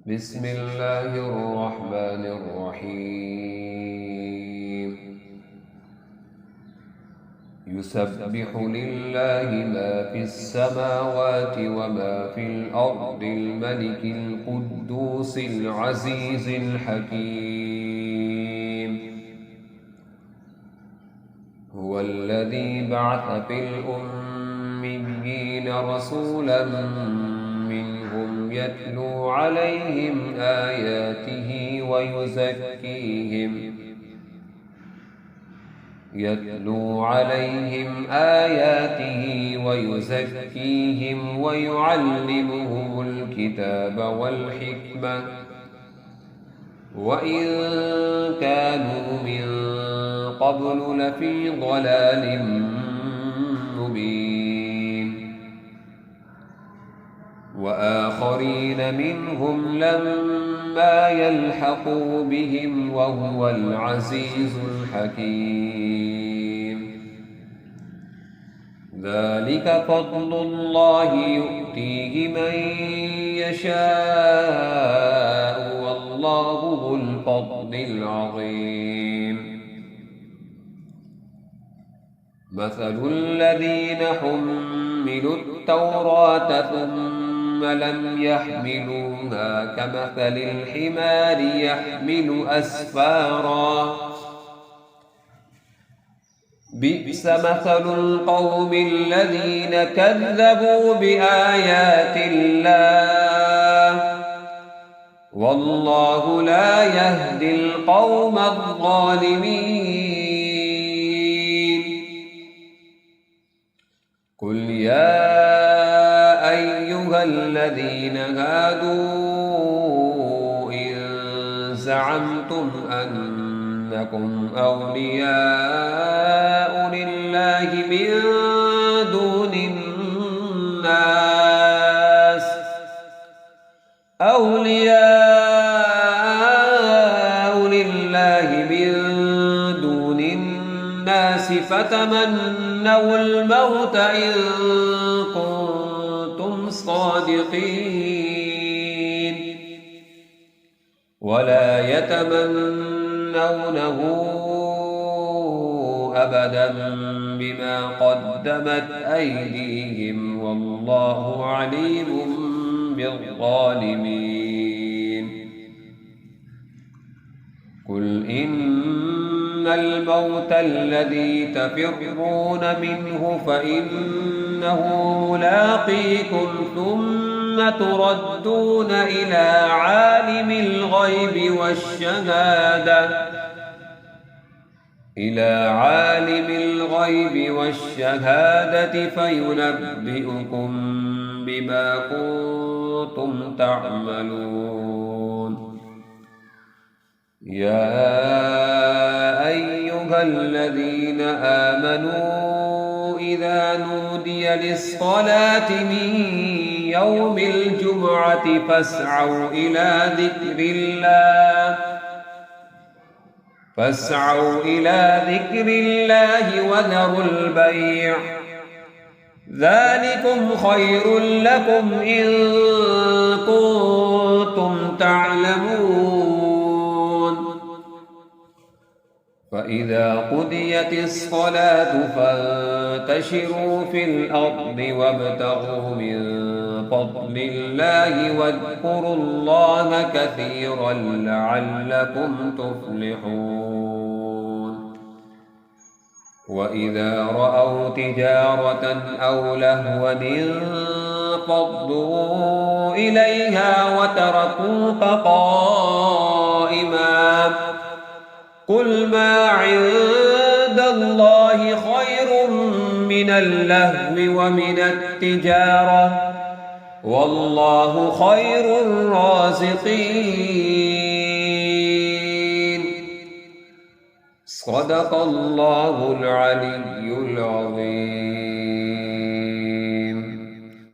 بسم الله الرحمن الرحيم يسبح لله ما في السماوات وما في الأرض الملك القدوس العزيز الحكيم هو الذي بعث في الأميين رسولا منهم يتلو عليهم آياته ويزكيهم ويعلمهم الكتاب والحكمة وإن كانوا من قبل لفي ضلال مبين وآخرين منهم لما يلحقوا بهم وهو العزيز الحكيم ذلك فضل الله يؤتيه من يشاء والله ذو الفضل العظيم مثل الذين حملوا التوراة ثم لم يحملوها كمثل الحمار يحمل أسفارا بئس مثل القوم الذين كذبوا بآيات الله والله لا يهدي القوم الظالمين قل يا أيها الذين هادوا إن زعمتم أنكم أولياء لله من دون الناس فتمنوا الموت إن كنتم صادقين ولا يتمنونه أبدا بما قدمت أيديهم والله عليم بالظالمين قل إن الموت الذي تفرون منه فإنه ملاقيكم ثم تردون إلى عالم الغيب والشهادة فينبئكم بما كنتم تعملون يا أيها الذين آمنوا إذا نودي للصلاة من يوم الجمعة فاسعوا إلى ذكر الله وذروا البيع ذلكم خير لكم إن كنتم تعلمون فإذا قضيت الصلاة فانتشروا في الأرض وابتغوا من فضل الله واذكروا الله كثيرا لعلكم تفلحون وإذا رأوا تجارة أو لهوا انفضوا إليها وتركوك قائما قل ما عند الله خير من اللهو ومن التجارة والله خير الرازقين صدق الله العلي العظيم.